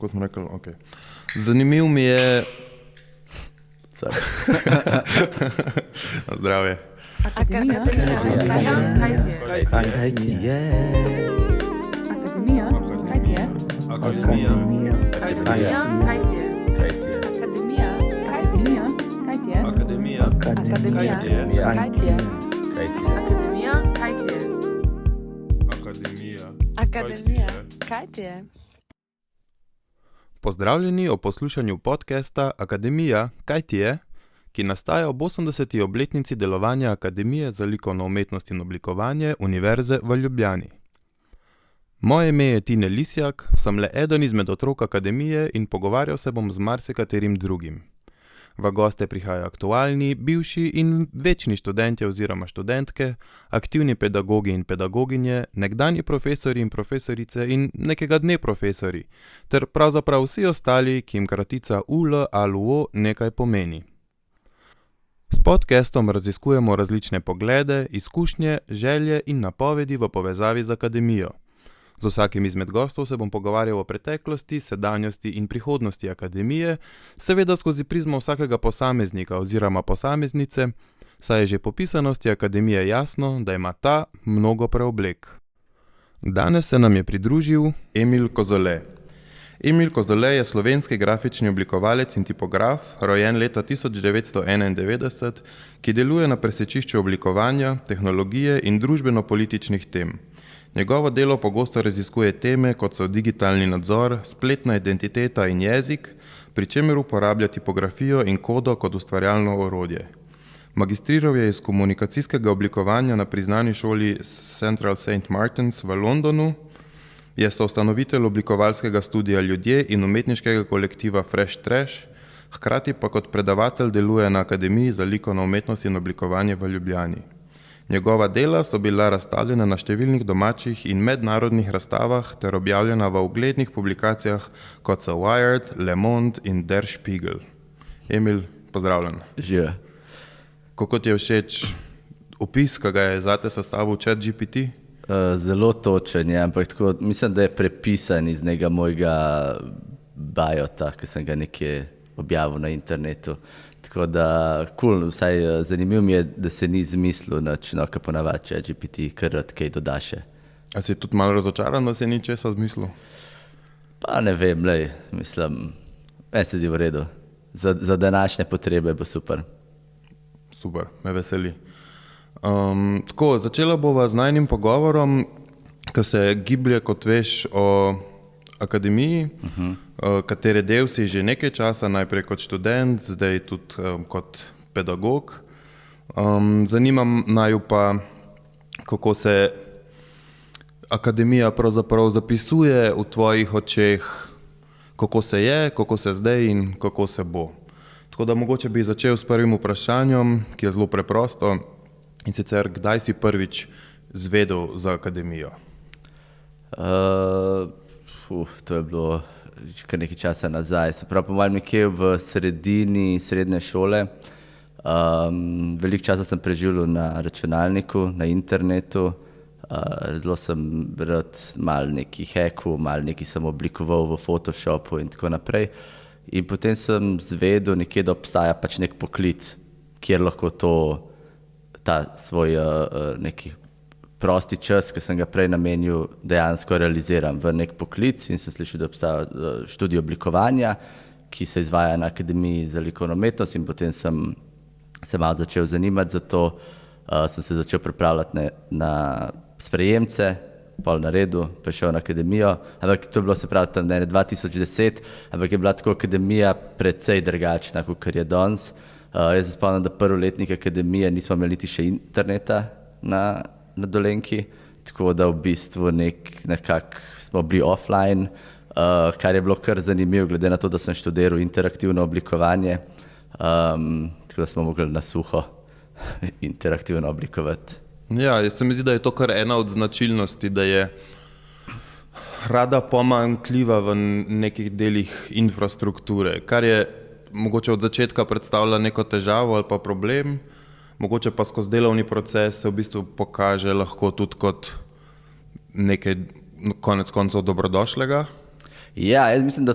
Ko smo rekli, ok. Zanimiv mi je... Zdravje. Akademija. Kaj ti je? Pozdravljeni o poslušanju podcasta Akademija, kaj ti je, ki nastaja ob 80. obletnici delovanja Akademije za likovno umetnost in oblikovanje Univerze v Ljubljani. Moje ime je Tine Lisjak, sem le eden izmed otrok Akademije in pogovarjal se bom z marsikaterim drugim. V goste prihajajo aktualni, bivši in večni študentje oziroma študentke, aktivni pedagogi in pedagoginje, nekdanji profesori in profesorice in nekega dne profesori, ter pravzaprav vsi ostali, ki jim kratica UL ali UO nekaj pomeni. S podcastom raziskujemo različne poglede, izkušnje, želje in napovedi v povezavi z Akademijo. Z vsakim izmed gostov se bom pogovarjal o preteklosti, sedanjosti in prihodnosti Akademije, seveda skozi prizmo vsakega posameznika oziroma posameznice, saj je že po pisanosti Akademije jasno, da ima ta mnogo preoblek. Danes se nam je pridružil Emil Kozole. Emil Kozole je slovenski grafični oblikovalec in tipograf, rojen leta 1991, ki deluje na presečišču oblikovanja, tehnologije in družbeno-političnih tem. Njegovo delo pogosto raziskuje teme, kot so digitalni nadzor, spletna identiteta in jezik, pri čemer uporablja tipografijo in kodo kot ustvarjalno orodje. Magistriral je iz komunikacijskega oblikovanja na priznani šoli Central St. Martins v Londonu, je soustanovitelj oblikovalskega studija Ljudje in umetniškega kolektiva Fresh Trash, hkrati pa kot predavatelj deluje na Akademiji za likovno umetnost in oblikovanje v Ljubljani. Njegova dela so bila razstavljena na številnih domačih in mednarodnih razstavah ter objavljena v uglednih publikacijah kot so Wired, Le Monde in Der Spiegel. Emil, pozdravljen. Žive. Kako ti je všeč opis, ki ga je zate sestavil ChatGPT? Zelo točen je, ampak tako, mislim, da je prepisan iz nekega mojega biota, ki sem ga nekje objavil na internetu. Tako da, vsaj zanimivo mi je, da se ni izmislil nič, no, kar ponavadi ChatGPT, kar rad kaj dodaše. A si tudi malo razočaran, da se ni česa izmislil? Pa ne vem, mislim, meni se zdi v redu. Za današnje potrebe bo super. Super, me veseli. Tako, začela bova z najnim pogovorom, ki se giblje, kot veš, o Akademiji, katere del si že nekaj časa, najprej kot študent, zdaj tudi kot pedagog. Zanima naju pa, kako se Akademija pravzaprav zapisuje v tvojih očeh, kako se je, kako se zdaj in kako se bo. Tako da mogoče bi začel s prvim vprašanjem, ki je zelo preprosto, in sicer, kdaj si prvič zvedel za Akademijo? To je bilo kar nekaj časa nazaj. Se pravi, po mojem nekje v sredini srednje šole. Veliko časa sem preživljal na računalniku, na internetu. Zelo sem rad malo nekaj hackal, malo nekaj sem oblikoval v Photoshopu in tako naprej. In potem sem zvedel nekje, da obstaja pač nek poklic, kjer lahko ta svoj neki prosti čas, ki sem ga prej namenil, dejansko realiziram v nek poklic in sem slišal, da obstaja študij oblikovanja, ki se izvaja na Akademiji za likovno umetnost in potem sem se malo začel zanimati za to, sem se začel pripravljati na sprejemce, pol na redu, prišel na Akademijo, ampak to je bilo se pravi tam 2010, ampak je bila tako Akademija precej drugačna, kot je danes. Jaz se spomnim, da prvoletnik Akademije nismo imeli niti še interneta na Dolenjki, tako da v bistvu nekako smo bili offline, kar je bilo kar zanimivo, glede na to, da sem študiral interaktivno oblikovanje, tako da smo mogli na suho interaktivno oblikovati. Ja, jaz se mi zdi, da je to kar ena od značilnosti, da je rada pomanjkljiva v nekih delih infrastrukture, kar je mogoče od začetka predstavlja neko težavo ali pa problem, mogoče pa skozi delovni proces se v bistvu pokaže lahko tudi kot nekaj konec koncev dobrodošlega. Ja, jaz mislim, da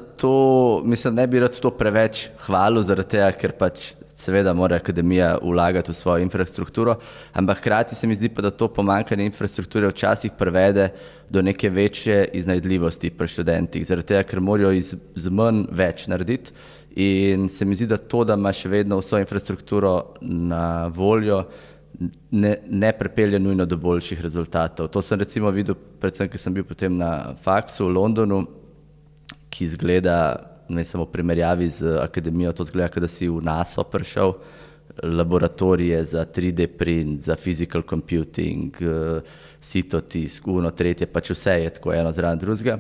ne bi rad to preveč hvalil, zaradi tega, ker pač seveda mora akademija vlagati v svojo infrastrukturo, ampak hkrati se mi zdi pa, da to pomanjkanje infrastrukture včasih privede do neke večje iznajdljivosti pri študentih, zaradi tega, ker morajo z manj več narediti in se mi zdi, da to, da ima še vedno vso infrastrukturo na voljo, ne pripelje nujno do boljših rezultatov. To sem recimo videl, predvsem, ker sem bil potem na faksu v Londonu, ki izgleda, ne samo v primerjavi z akademijo, to izgleda, kot da si v NASA prišel, laboratorije za 3D print, za physical computing, sitotisk, tretje, pač vse je tako eno zraven drugega.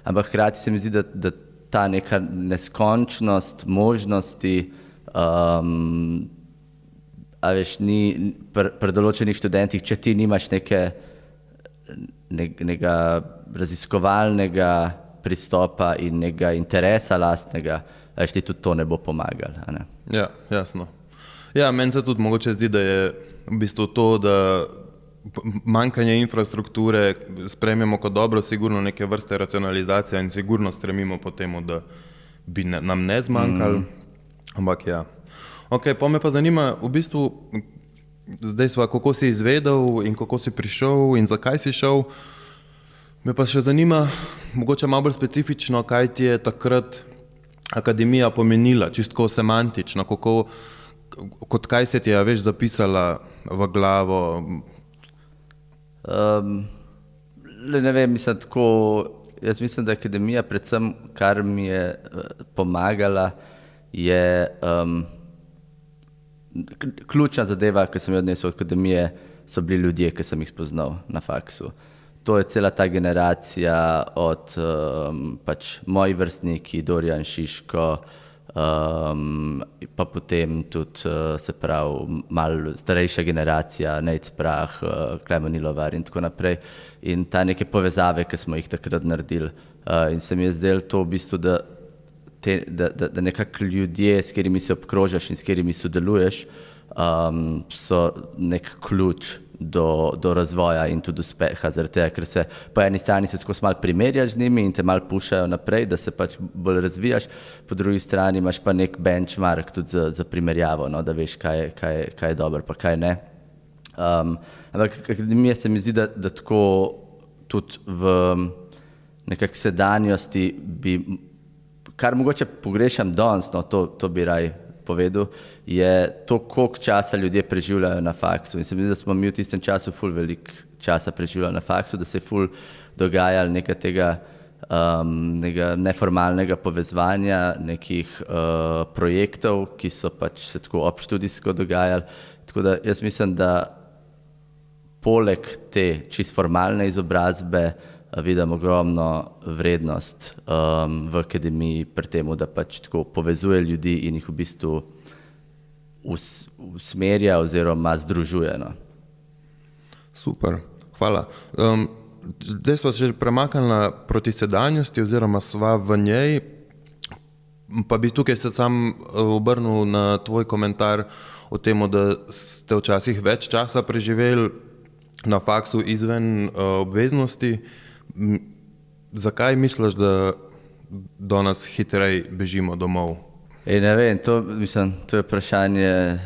Ampak hkrati se mi zdi, da ta neka neskončnost možnosti, a veš, ni pri določenih študentih, če ti nimaš nekega raziskovalnega pristopa in nekega interesa lastnega, veš, ti tudi to ne bo pomagalo. Ne? Ja, jasno. Ja, meni se tudi mogoče zdi, da je v bistvu to, da manjkanje infrastrukture sprejmemo kot dobro, sigurno neke vrste racionalizacija in sigurno stremimo po temu, da bi nam ne zmanjkalo, ampak ja. Ok, pa me pa zanima, v bistvu, zdaj sva, kako si izvedel in kako si prišel in zakaj si šel. Me pa še zanima, mogoče malo bolj specifično, kaj ti je takrat akademija pomenila, čistko semantično, kot kaj se ti je, veš, zapisala v glavo? Ne vem, jaz mislim, da akademija predvsem, kar mi je pomagala, je ključna zadeva, ki sem jo odnesel od akademije, so bili ljudje, ki sem jih spoznal na faksu. To je cela ta generacija od pač moji vrstniki, Dorijan Šiško, pa potem tudi, se pravi, malo starejša generacija, Nejc Prah, Klemen Ilovar in tako naprej. In ta neke povezave, ki smo jih takrat naredili. In se mi je zdelo to v bistvu, da nekako ljudje, s katerimi se obkrožaš in s katerimi sodeluješ, so nek ključ do razvoja in tudi uspeha, zaradi tega, ker se po eni strani se skozi malo primerjaš z njimi in te malo pušajo naprej, da se pač bolj razvijaš, po drugi strani imaš pa nek benchmark tudi za primerjavo, no, da veš, kaj je dobro, pa kaj ne. Ampak akademija se mi zdi, da tako tudi v nekak sedanjosti bi, kar mogoče pogrešam danes, no, to bi raj povedal, je to, koliko časa ljudje preživljajo na faksu. In se mi zdi, da smo mi v tistem času ful veliko časa preživljali na faksu, da se je ful dogajalo nekaj tega neformalnega povezovanja, nekih projektov, ki so pač se tako obštudijsko dogajali. Tako da jaz mislim, da poleg te čist formalne izobrazbe vidim ogromno vrednost v akademiji pri temu, da pač tako povezuje ljudi in jih v bistvu usmerja oziroma združuje. No. Super, hvala. Zdaj sva že premaknila proti sedanjosti oziroma sva v njej, pa bi tukaj se sam obrnil na tvoj komentar o tem, da ste včasih več časa preživeli na faksu izven obveznosti. Zakaj misliš, da danes hitreje bežimo domov? Ne vem, to je vprašanje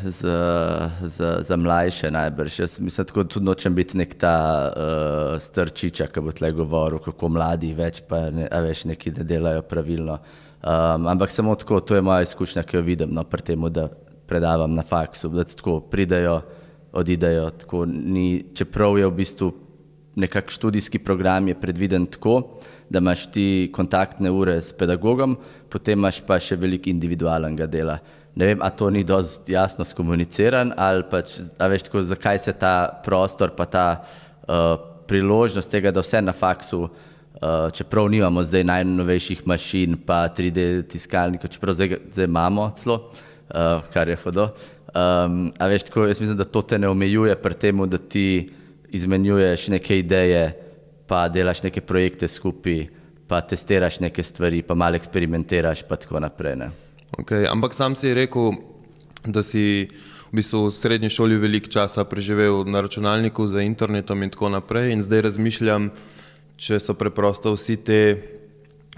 za mlajše najbrž. Jaz mislim, tako tudi nočem biti nek ta starčiča, ki bo tle govoril, kako mladi več pa veš, neki ne delajo pravilno. Ampak samo tako, to je moja izkušnja, ki jo vidim, no, pri temu, da predavam na faksu, da tako pridejo, odidejo, tako ni, čeprav je v bistvu nekak študijski program je predviden tako, da imaš ti kontaktne ure s pedagogom, potem imaš pa še veliko individualnega dela. Ne vem, a to ni dosti jasno skomuniciran, ali pač, a veš tako, zakaj se ta prostor pa ta priložnost tega, da vse na faksu, čeprav nimamo zdaj najnovejših mašin pa 3D tiskalnikov, čeprav zdaj imamo celo, kar je hodo. A veš tako, jaz mislim, da to te ne omejuje pri temu, da ti izmenjuješ neke ideje, pa delaš neke projekte skupaj, pa testiraš neke stvari, pa malo eksperimentiraš, pa tako naprej. Ne? Okay, ampak sam si rekel, da si v bistvu v srednji šoli veliko časa preživel na računalniku za internetom in tako naprej in zdaj razmišljam, če so preprosto vsi te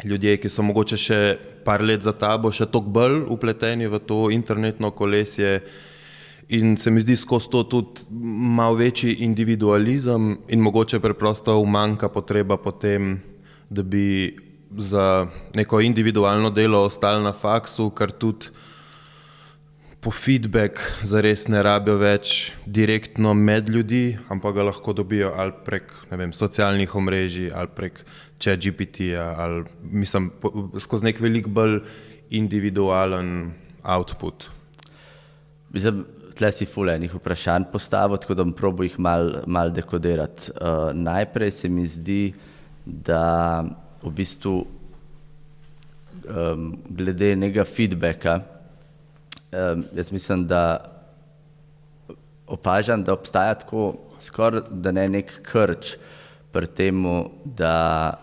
ljudje, ki so mogoče še par let za tabo, še toliko bolj upleteni v to internetno kolesje. In se mi zdi skozi to tudi malo večji individualizem in mogoče preprosto umanjka potreba potem, da bi za neko individualno delo ostali na faksu, ker tudi po feedback zares ne rabijo več direktno med ljudi, ampak ga lahko dobijo ali prek, ne vem, socialnih omrežij ali prek ChatGPT-ja ali mislim, skozi nek veliko bolj individualen output. Mislim, tle si ful enih vprašanj postavil, tako da bom probal jih mal dekodirati. Najprej se mi zdi, da v bistvu glede nekega feedbacka, jaz mislim, da opažam, da obstaja tako skoraj, da ne nek krč pri temu, da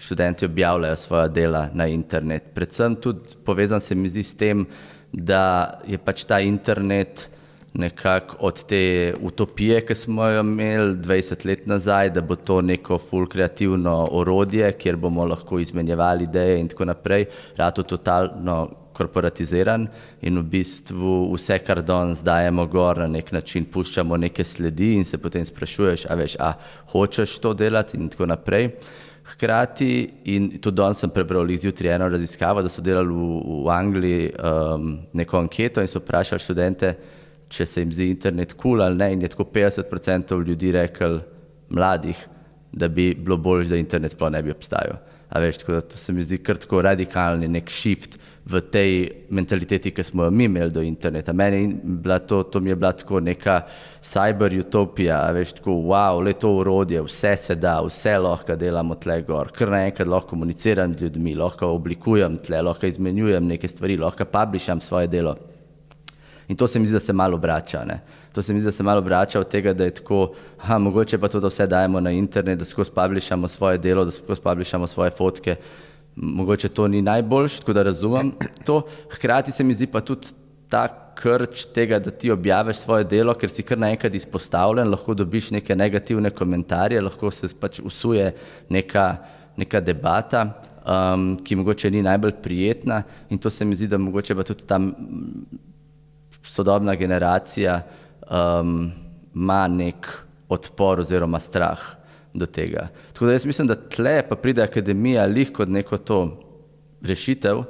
študenti objavljajo svoja dela na internet. Predvsem tudi povezan se mi zdi s tem, da je pač ta internet nekako od te utopije, ki smo jo imeli 20 let nazaj, da bo to neko ful kreativno orodje, kjer bomo lahko izmenjevali ideje in tako naprej, rato totalno korporatiziran in v bistvu vse, kar danes dajemo gor, na nek način puščamo neke sledi in se potem sprašuješ, a hočeš to delati in tako naprej. Hkrati, in tudi danes sem prebral zjutraj eno raziskavo, da so delali v Angliji neko anketo in so vprašali študente, če se jim zdi internet cool ali ne, in je tako 50% ljudi rekel, mladih, da bi bilo bolje, da internet sploh ne bi obstajal. A veš, tako da to se mi zdi kar tako radikalni nek shift v tej mentaliteti, ki smo jo mi imeli do interneta. Meni to mi je bila tako neka cyber utopija, a veš, tako wow, le to orodje, vse se da, vse lahko delamo tle gor, kar naenkrat lahko komuniciram z ljudmi, lahko oblikujem tle, lahko izmenjujem neke stvari, lahko publisham svoje delo. In to se mi zdi, da se malo obrača, ne. To se mi zdi, da se malo obrača od tega, da je tako, mogoče pa to, da vse dajemo na internet, da skozi publishamo svoje delo, da skozi publishamo svoje fotke, mogoče to ni najboljš, tako da razumem to. Hkrati se mi zdi pa tudi ta krč tega, da ti objaviš svoje delo, ker si kar naenkrat izpostavljen, lahko dobiš neke negativne komentarje, lahko se pač usuje neka debata, ki mogoče ni najbolj prijetna, in to se mi zdi, da mogoče pa tudi tam sodobna generacija ima nek odpor oziroma strah do tega. Tako da jaz mislim, da tle pa pride akademija lih kot neko to rešitev,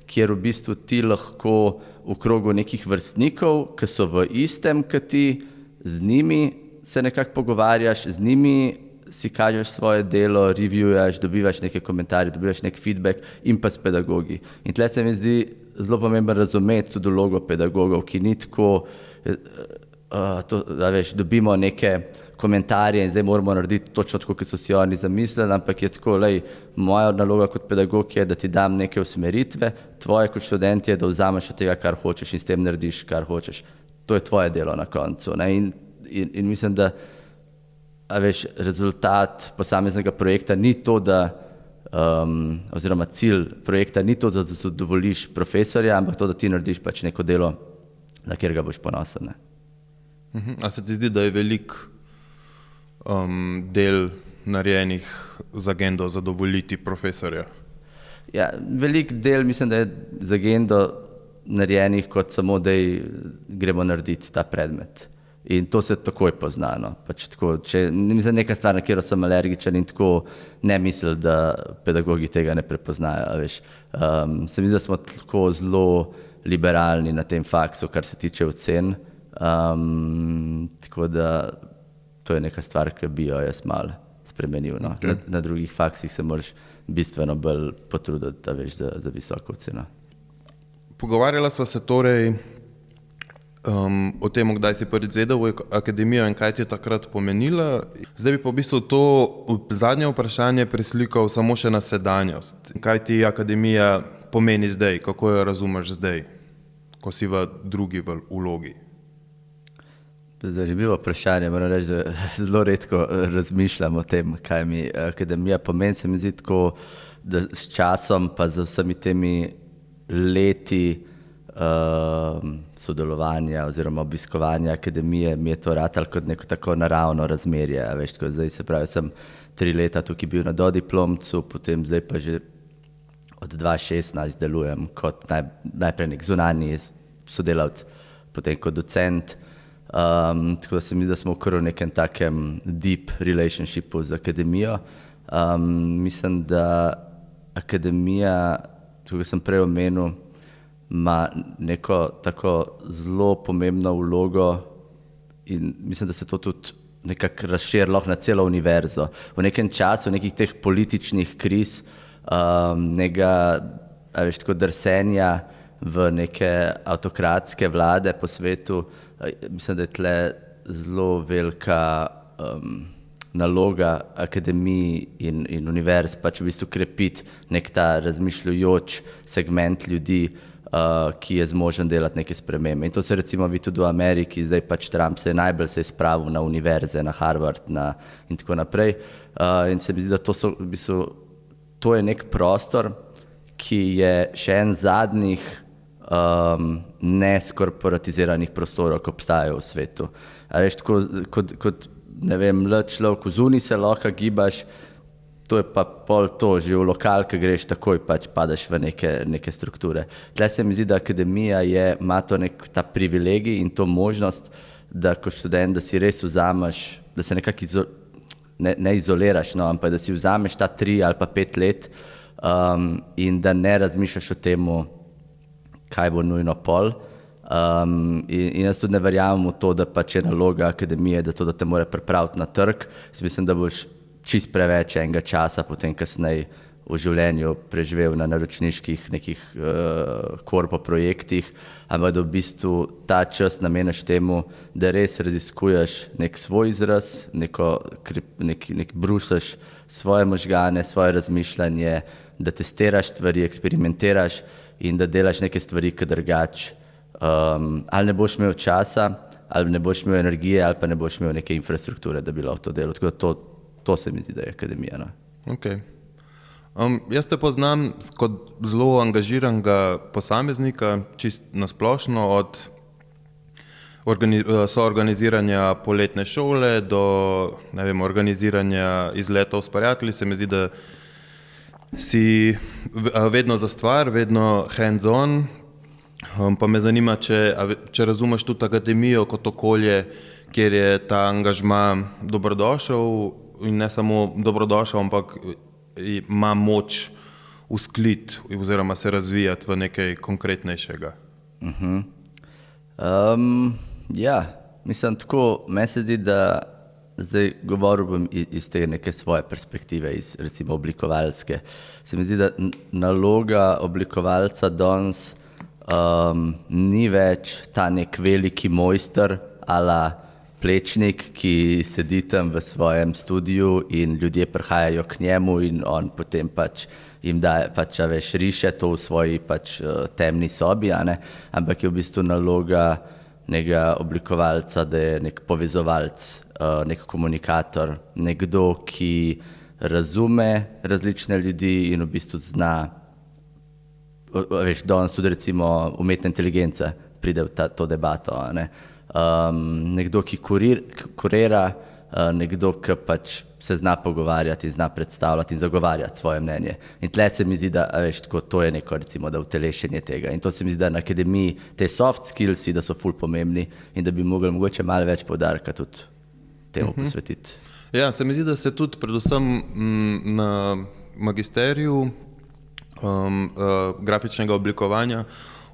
kjer v bistvu ti lahko v krogu nekih vrstnikov, ki so v istem, kot ti, z njimi se nekako pogovarjaš, z njimi si kažeš svoje delo, reviewjaš, dobivaš neke komentarje, dobivaš nek feedback in pa s pedagogi. In tle se mi zdi zelo pomembno razumeti tudi vlogo pedagogov, ki ni tako, da veš, dobimo neke komentarje in zdaj moramo narediti točno tako, kot so si oni zamislili, ampak je tako, moja naloga kot pedagog je, da ti dam neke usmeritve, tvoje kot študent je, da vzameš od tega, kar hočeš in s tem narediš, kar hočeš. To je tvoje delo na koncu, ne? In mislim, da veš, rezultat posameznega projekta ni to, da oziroma cilj projekta ni to, da zadovoljiš profesorja, ampak to, da ti narediš pač neko delo, na kjer ga boš ponosen. A se ti zdi, da je veliko del narejenih z agendo zadovoljiti profesorja? Ja, veliko del mislim, da je z agendo narejenih kot samo, da gremo narediti ta predmet. In to se takoj pozna. Pač tako, mislim, neka stvar, na katero sem alergičen in tako ne misli, da pedagogi tega ne prepoznajo. Veš. Se mi zdi, da smo tako zelo liberalni na tem faksu, kar se tiče ocen. Tako da to je neka stvar, ki bi jo jaz malo spremenil. No. Okay. Na drugih faksih se moraš bistveno bolj potruditi, veš, za visoko oceno. Pogovarjala sva se torej o tem, kdaj si prvič izvedel v akademijo in kaj ti je takrat pomenila. Zdaj bi pa v bistvu to zadnje vprašanje preslikal samo še na sedanjost. Kaj ti akademija pomeni zdaj? Kako jo razumeš zdaj, ko si v drugi vlogi? Zanimivo vprašanje. Moram reči, da zelo redko razmišljam o tem, kaj mi akademija pomeni. Se mi zdi tako, da s časom pa z vsemi temi leti sodelovanja oziroma obiskovanja akademije mi je to ratalo kot neko tako naravno razmerje. Veš, tako, zdaj se pravi, sem 3 leta tukaj bil na dodiplomcu, potem zdaj pa že od 2016 delujem kot najprej nek zunanji sodelavc, potem kot docent. Tako da se mi zdi, da smo v nekem takem deep relationshipu z akademijo. Mislim, da akademija, tako kot sem prej omenil, ima neko tako zelo pomembno vlogo in mislim, da se to tudi nekako razširilo na celo univerzo. V nekem času, nekih teh političnih kriz, tako drsenja v neke avtokratske vlade po svetu, mislim, da je tle zelo velika naloga akademij in univerz, pač v bistvu krepiti nek ta razmišljujoč segment ljudi, ki je zmožen delati neke spremembe. In to se recimo vidi tudi v Ameriki, zdaj pač Trump se je najbolj spravil na univerze, na Harvard in tako naprej. In se mi zdi, da to je nek prostor, ki je še en zadnjih neskorporatiziranih prostorov, ki obstajajo v svetu. A veš, kot ne vem, mlad človek, zunaj se lahko gibaš, to je pa pol to, že v lokal, ki greš takoj, pač padeš v neke strukture. Tle se mi zdi, da akademija ima to ta privilegij in to možnost, da kot študent, da si res vzameš, da se nekako ne izoliraš, no, ampak da si vzameš ta 3 ali pa 5 let in da ne razmišljaš o temu, kaj bo nujno pol. In jaz tudi ne verjamem v to, da pač je naloga akademije, da to, da te mora pripraviti na trg. Mislim, da boš čist preveč enega časa potem kasneje v življenju preživel na naročniških nekih korpo projektih, ampak da v bistvu ta čas nameniš temu, da res raziskuješ nek svoj izraz, nek brusaš svoje možgane, svoje razmišljanje, da testiraš stvari, eksperimentiraš in da delaš neke stvari, ki drugače ali ne boš imel časa, ali ne boš imel energije, ali pa ne boš imel neke infrastrukture, da bi lahko to delal. Tako da to se mi zdi, da je akademija. No? Okay. Jaz te poznam kot zelo angažiranega posameznika, čist nasplošno, od soorganiziranja poletne šole do organiziranja izletov s prijatelji. Se mi zdi, da si vedno za stvar, vedno hands-on. Pa me zanima, če razumeš tudi akademijo kot okolje, kjer je ta angažma dobrodošel in ne samo dobrodošel, ampak ima moč uskliti oziroma se razvijati v nekaj konkretnejšega. Ja, mislim tako, meni se zdi, da zdaj govoril bom iz te neke svoje perspektive, iz recimo oblikovalske. Se mi zdi, da naloga oblikovalca danes ni več ta nek veliki mojster ala Plečnik, ki sedi tam v svojem studiu in ljudje prihajajo k njemu in on potem pač jim daje, pač veš, riše to v svoji pač temni sobi, ampak je v bistvu naloga nekega oblikovalca, da je nek povezovalec, nek komunikator, nekdo, ki razume različne ljudi in v bistvu zna. Veš, danes tudi recimo umetna inteligenca pride v to debato. Nekdo, ki kurira, nekdo, ki pač se zna pogovarjati, zna predstavljati in zagovarjati svoje mnenje. In tle se mi zdi, da veš, tako, to je neko recimo, da utelešenje tega. In to se mi zdi, da na akademiji te soft skillsi, da so ful pomembni in da bi mogli mogoče malo več poudarka tudi temu posvetiti. Ja, se mi zdi, da se tudi predvsem na magisteriju grafičnega oblikovanja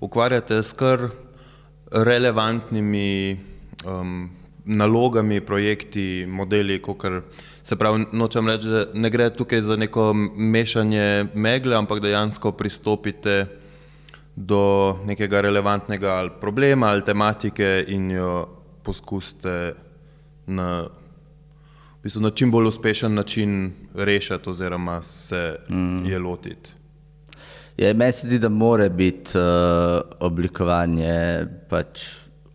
ukvarjate s kar relevantnimi nalogami, projekti, modeli, kakor se pravi, nočem reči, da ne gre tukaj za neko mešanje megle, ampak dejansko pristopite do nekega relevantnega ali problema ali tematike in jo poskusite na čim bolj uspešen način rešiti oziroma se je lotiti. Ja, meni se zdi, da mora biti oblikovanje pač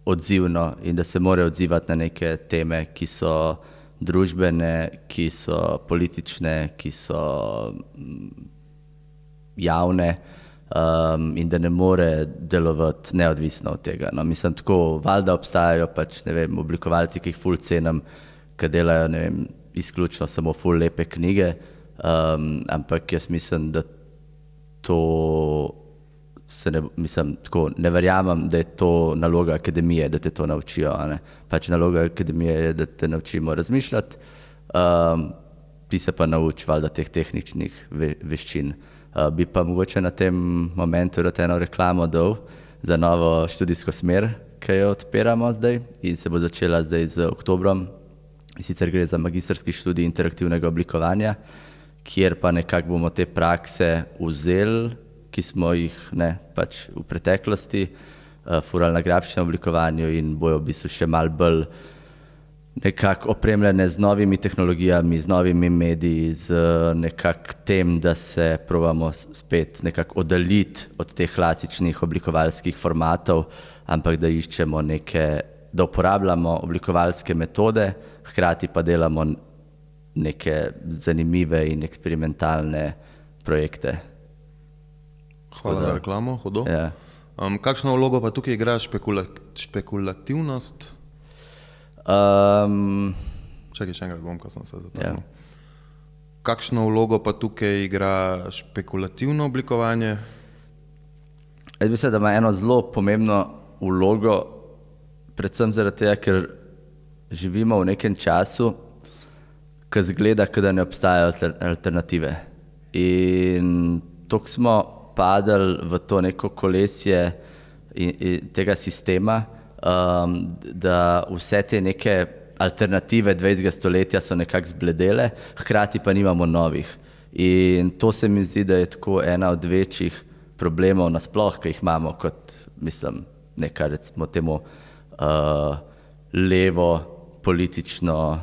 odzivno in da se mora odzivati na neke teme, ki so družbene, ki so politične, ki so javne in da ne more delovati neodvisno od tega. No, mislim, tako, valjda obstajajo pač, ne vem, oblikovalci, ki jih ful cenim, ki delajo, ne vem, izključno samo ful lepe knjige, ampak jaz mislim, da to ne verjamem, da je to naloga akademije, da te to naučijo. Ne? Pač naloga akademije je, da te naučimo razmišljati, ti se pa nauči valjda teh tehničnih veščin. Bi pa mogoče na tem momentu rad eno reklamo dal za novo študijsko smer, ki jo odpiramo zdaj in se bo začela zdaj z oktobrom. Sicer gre za magistrski študij interaktivnega oblikovanja, kjer pa nekako bomo te prakse vzeli, ki smo jih pač v preteklosti furali na grafičnem oblikovanju in bojo v bistvu še malo bolj nekako opremljene z novimi tehnologijami, z novimi mediji, z nekako tem, da se probamo spet nekako oddaljiti od teh klasičnih oblikovalskih formatov, ampak da iščemo da uporabljamo oblikovalske metode, hkrati pa delamo neke zanimive in eksperimentalne projekte. Hvala za reklamo, hudo. Ja. Kakšno vlogo pa tukaj igra špekulativnost? Čakaj, še enkrat bom, ko sem se zatrnil. Kakšno vlogo pa tukaj igra špekulativno oblikovanje? Jaz mislim, da ima eno zelo pomembno vlogo, predvsem zaradi tega, ker živimo v nekem času, ki zgleda, da ne obstajajo alternative. In toliko smo padali v to neko kolesje tega sistema, da vse te neke alternative 20. stoletja so nekako zbledele, hkrati pa nimamo novih. In to se mi zdi, da je tako ena od večjih problemov nasploh, ki jih imamo kot, neka recimo temu levo politično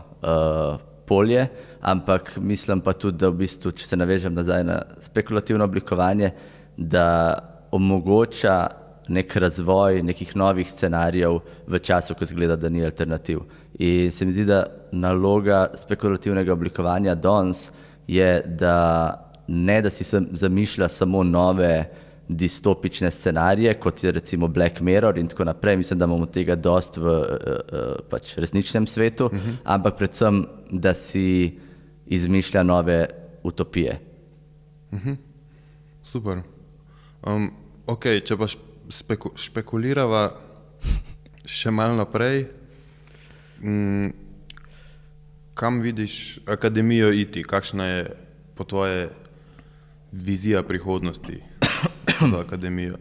polje, ampak mislim pa tudi, da v bistvu, če se navežem nazaj na spekulativno oblikovanje, da omogoča nek razvoj nekih novih scenarijev v času, ko zgleda, da ni alternativ. In se mi zdi, da naloga spekulativnega oblikovanja danes je, da ne da si zamišlja samo nove distopične scenarije, kot je recimo Black Mirror in tako naprej. Mislim, da imamo tega dost v pač resničnem svetu, ampak predvsem, da si izmišlja nove utopije. Super. Ok, če pa špekulirava še malo naprej, kam vidiš akademijo iti? Kakšna je po tvoje vizija prihodnosti za akademijo?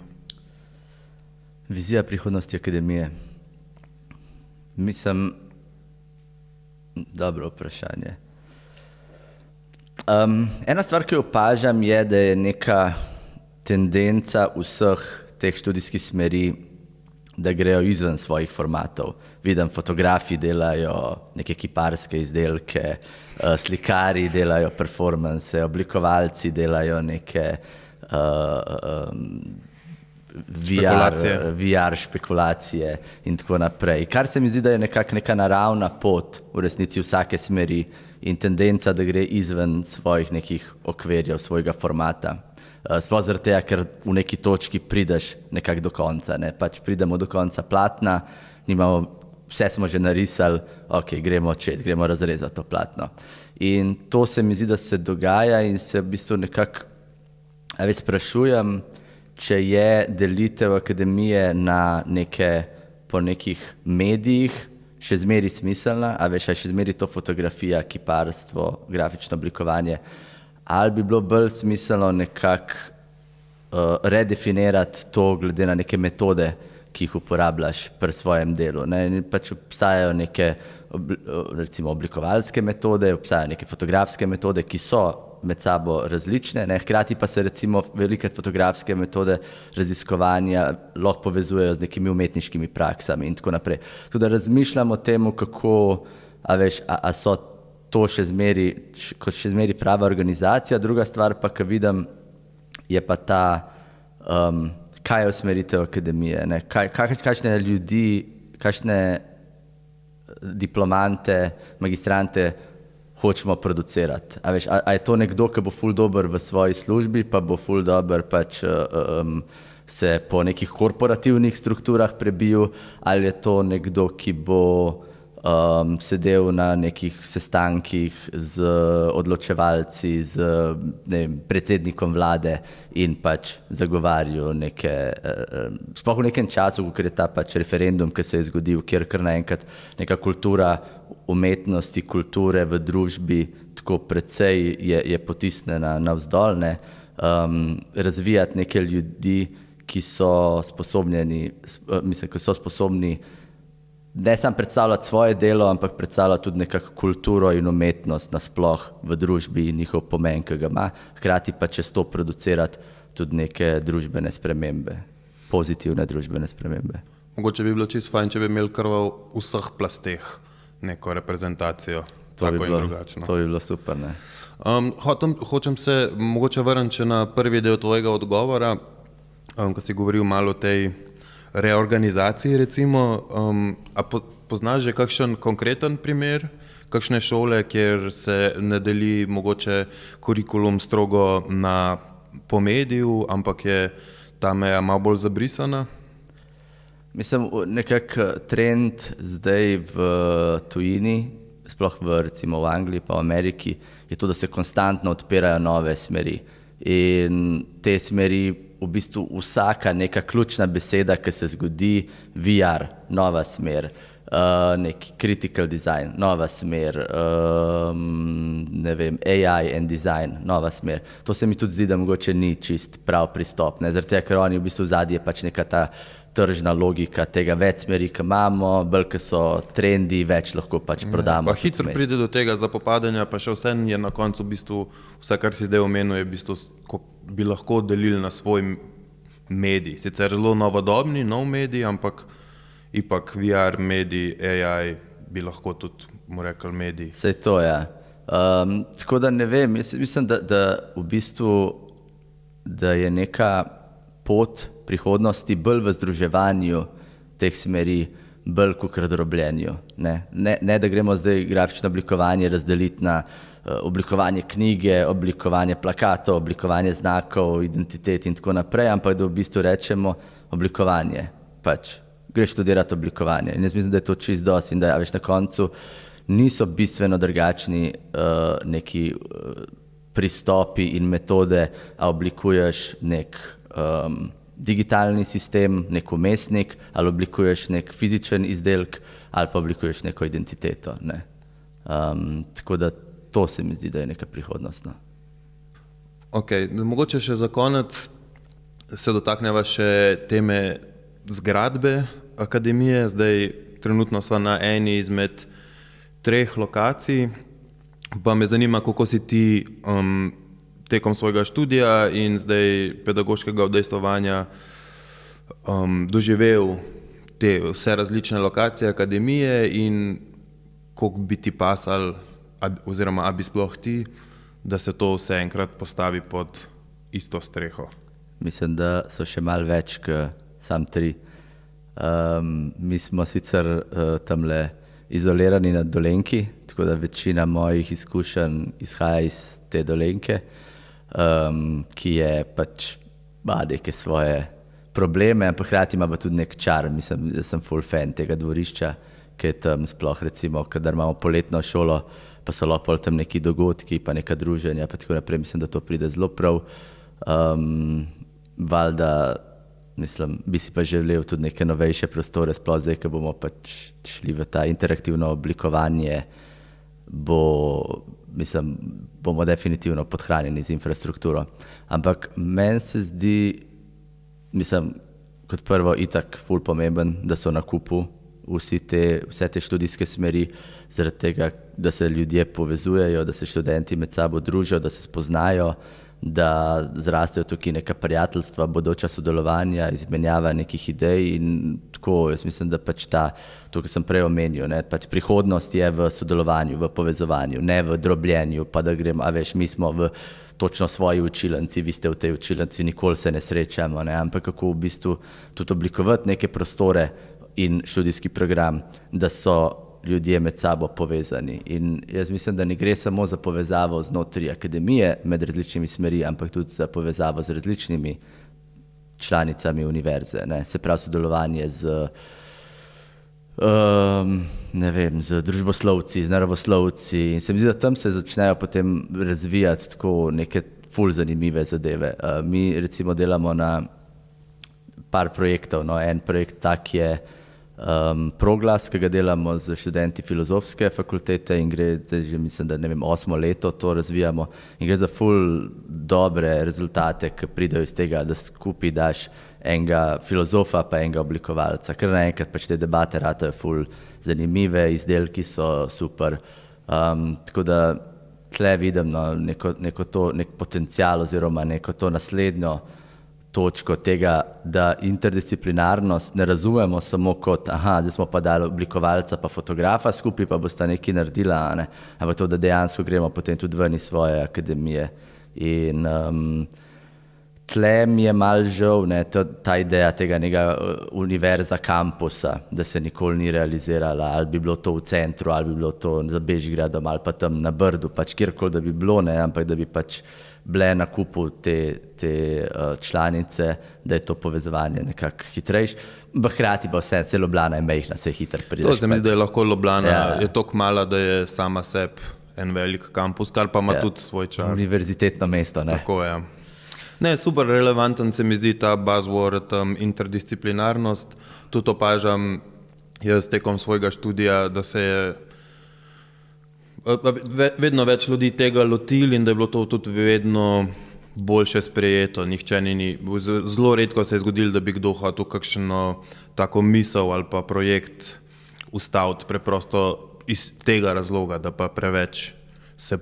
Vizija prihodnosti akademije? Mislim, dobro vprašanje. Ena stvar, ki jo opažam, je, da je neka tendenca vseh teh študijskih smeri, da grejo izven svojih formatov. Vidim, fotografi delajo neke kiparske izdelke, slikari delajo performance, oblikovalci delajo neke VR špekulacije in tako naprej. Kar se mi zdi, da je nekako neka naravna pot v resnici vsake smeri in tendenca, da gre izven svojih nekih okvirjev, svojega formata. Sploh zaradi tega, ker v neki točki prideš nekako do konca. Pač pridemo do konca platna, vse smo že narisali, ok, gremo gremo razrezati to platno. In to se mi zdi, da se dogaja in se v bistvu nekako sprašujem, če je delitev akademije na po nekih medijih še zmeri smiselna, še zmeri to fotografija, kiparstvo, grafično oblikovanje, ali bi bilo bolj smiselno nekako redefinirati to glede na neke metode, ki jih uporabljaš pri svojem delu. Pač obstajajo neke recimo oblikovalske metode, obstajajo neke fotografske metode, ki so med sabo različne, hkrati pa se recimo velike fotografske metode raziskovanja lahko povezujejo z nekimi umetniškimi praksami in tako naprej. Tudi razmišljam o tem, kako, a so to še zmeri prava organizacija. Druga stvar pa, ki vidim, je pa ta, kaj je usmeritev akademije, kakšne ljudi, kakšne diplomante, magistrante hočemo producirati. A je to nekdo, ki bo ful dober v svoji službi, pa bo ful dober pač se po nekih korporativnih strukturah prebil, ali je to nekdo, ki bo sedel na nekih sestankih z odločevalci, z predsednikom vlade in pač zagovarjal neke, sploh v nekem času, ker je ta pač referendum, ki se je zgodil, kjer kar naenkrat neka kultura umetnosti, kulture v družbi tako precej je potisnjena navzdol, ne, razvijati neke ljudi, ki so sposobni ne samo predstavljati svoje delo, ampak predstavljati tudi nekako kulturo in umetnost nasploh v družbi in njihov pomen, ki ga ima, hkrati pa čez to producirati tudi neke družbene spremembe, pozitivne družbene spremembe. Mogoče bi bilo čisto fajn, če bi imeli kar v vseh plasteh neko reprezentacijo, tako in drugačno. To bi bilo super, ne. Hočem se mogoče vrniti še na prvi del tvojega odgovora, ko si govoril malo o tej reorganizaciji, recimo. A poznaš že kakšen konkreten primer, kakšne šole, kjer se ne deli mogoče kurikulum strogo po mediju, ampak je ta meja malo bolj zabrisana? Mislim, nekako trend zdaj v tujini, sploh recimo v Angliji pa v Ameriki, je to, da se konstantno odpirajo nove smeri. In te smeri, v bistvu vsaka neka ključna beseda, ki se zgodi, VR, nova smer, neki critical design, nova smer, ne vem, AI and design, nova smer. To se mi tudi zdi, da mogoče ni čist prav pristop, ne, zaradi tega, ker oni v bistvu zadnji je pač neka ta tržna logika tega več smeri, ki imamo, bolj, ki so trendi, več lahko pač prodamo. Pa hitro pride do tega zapopadanja, pa še vse je na koncu v bistvu, vse, kar si zdaj omenil, je v bistvu, ko bi lahko delili na svoj medij. Sicer zelo novodobni, nov medij, ampak ipak VR medij, AI bi lahko tudi, mu rekel, medij. Sej to, ja. Tako da ne vem, mislim, da v bistvu, da je neka pot prihodnosti bolj v združevanju teh smeri, bolj kot razdrobljenju. Ne, da gremo zdaj grafično oblikovanje razdeliti na oblikovanje knjige, oblikovanje plakatov, oblikovanje znakov, identitet in tako naprej, ampak da v bistvu rečemo oblikovanje. Pač greš študirati oblikovanje. In jaz mislim, da je to čist dosti in da veš, na koncu niso bistveno drugačni neki pristopi in metode, a oblikuješ nek digitalni sistem, nek umestnik, ali oblikuješ nek fizičen izdelek, ali pa oblikuješ neko identiteto. Ne. Tako da to se mi zdi, da je neka prihodnost. No. Ok, mogoče še za konec se dotakneva še teme zgradbe akademije. Zdaj trenutno sva na eni izmed 3 lokacij, pa me zanima, kako si ti tekom svojega študija in zdaj pedagoškega udejstvovanja doživel te vse različne lokacije akademije in koliko bi ti pasal, oziroma a bi sploh ti, da se to vse enkrat postavi pod isto streho? Mislim, da so še malo več, kot sam 3. Mi smo sicer tamle izolirani na Dolenjki, tako da večina mojih izkušenj izhaja iz te Dolenjke, ki je pač ima neke svoje probleme, ampak hkrati ima pa tudi nek čar. Mislim, da sem full fan tega dvorišča, ki je tam sploh recimo, kadar imamo poletno šolo, pa so lahko tam neki dogodki, pa neka druženja, pa tako naprej. Mislim, da to pride zelo prav. Valjda, mislim, bi si pa želel tudi neke novejše prostore, sploh zdaj, ko bomo pač šli v ta interaktivno oblikovanje, bomo definitivno podhranjeni z infrastrukturo. Ampak meni se zdi, mislim, kot prvo itak ful pomemben, da so na kupu vse te študijske smeri, zaradi tega, da se ljudje povezujejo, da se študenti med sabo družijo, da se spoznajo, da zrastejo tukaj neka prijateljstva, bodoča sodelovanja, izmenjava nekih idej in tako, jaz mislim, da pač to, kar sem prej omenil, ne, pač prihodnost je v sodelovanju, v povezovanju, ne v drobljenju, pa da gremo, a veš, mi smo v točno svoji učilnici, vi ste v tej učilnici, nikoli se ne srečamo, ne, ampak kako v bistvu tudi oblikovati neke prostore in študijski program, da so ljudje med sabo povezani. In jaz mislim, da ne gre samo za povezavo znotraj akademije med različnimi smeri, ampak tudi za povezavo z različnimi članicami univerze. Ne. Se pravi sodelovanje Ne vem, z družboslovci, z naravoslovci in se mi zdi, da tam se začnejo potem razvijati tako neke ful zanimive zadeve. Mi recimo delamo na par projektov, no, en projekt tak je Proglas, ki ga delamo z študenti filozofske fakultete in gre zdaj že mislim, da ne vem, 8. leto to razvijamo in gre za ful dobre rezultate, ki pridejo iz tega, da skupaj daš enega filozofa pa enega oblikovalca, ker naenkrat pač te debate ratajo ful zanimive, izdelki so super, tako da tle vidim nek potencial oziroma neko to naslednjo točko tega, da interdisciplinarnost ne razumemo samo kot, zdaj smo pa dali oblikovalca pa fotografa skupaj, pa bosta nekaj naredila, ne? Ampak to, da dejansko gremo potem tudi ven iz svoje akademije. In tle mi je malo žal, ne, ta ideja tega nekega univerza kampusa, da se nikoli ni realizirala, ali bi bilo to v centru, ali bi bilo to za Bežigradom, ali pa tam na Brdu, pač kjerkoli, da bi bilo, ne, ampak da bi pač bile na kupu te članice, da je to povezovanje nekako hitrejše. Hkrati pa vse, se Ljubljana je majhna, se hitro prideš. To se mi zdi, da je lahko Ljubljana, je toliko mala, da je sama sebi en velik kampus, kar pa ima tudi svoj čar. Univerzitetno mesto, ne. Tako je. Ne, super relevanten se mi zdi ta buzzword, interdisciplinarnost. Tudi opažam jaz tekom svojega študija, da se je vedno več ljudi tega lotili in da je bilo to tudi vedno boljše sprejeto. Nihče ni, zelo redko se je zgodilo, da bi kdo hotel kakšno tako misel ali pa projekt ustaviti preprosto iz tega razloga, da pa preveč se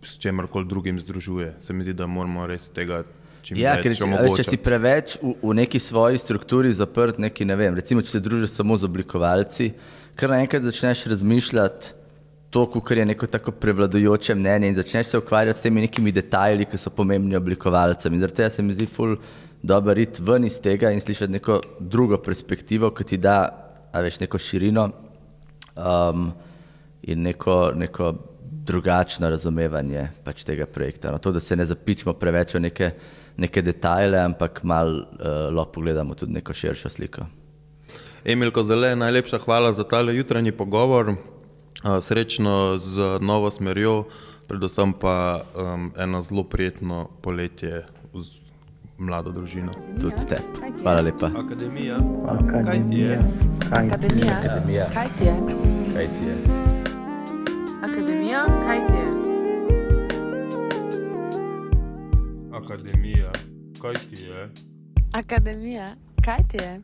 s čemarkoli drugim združuje. Se mi zdi, da moramo res tega čim več omogočati. Če si preveč v neki svoji strukturi zaprt, neki, ne vem, recimo, če se družiš samo z oblikovalci, kar naenkrat začneš razmišljati to, kar je neko tako prevladujoče mnenje in začneš se ukvarjati s temi nekimi detajli, ki so pomembni oblikovalcem. In zaradi tega se mi zdi ful dobro iti ven iz tega in slišati neko drugo perspektivo, ki ti da, neko širino in neko drugačno razumevanje pač tega projekta. No, to, da se ne zapičimo preveč v neke detajle, ampak malo lahko pogledamo tudi neko širšo sliko. Emil Kozele, najlepša hvala za tale jutranji pogovor. Srečno z novo smerjo, predvsem pa eno zelo prijetno poletje z mlado družino. Tudi tebi. Hvala lepa. Akademija, kaj ti je? Akademija, kaj ti je? Kaj ti je? Akademija, kaj ti je? Akademija, kaj ti je? Akademija, kaj ti je?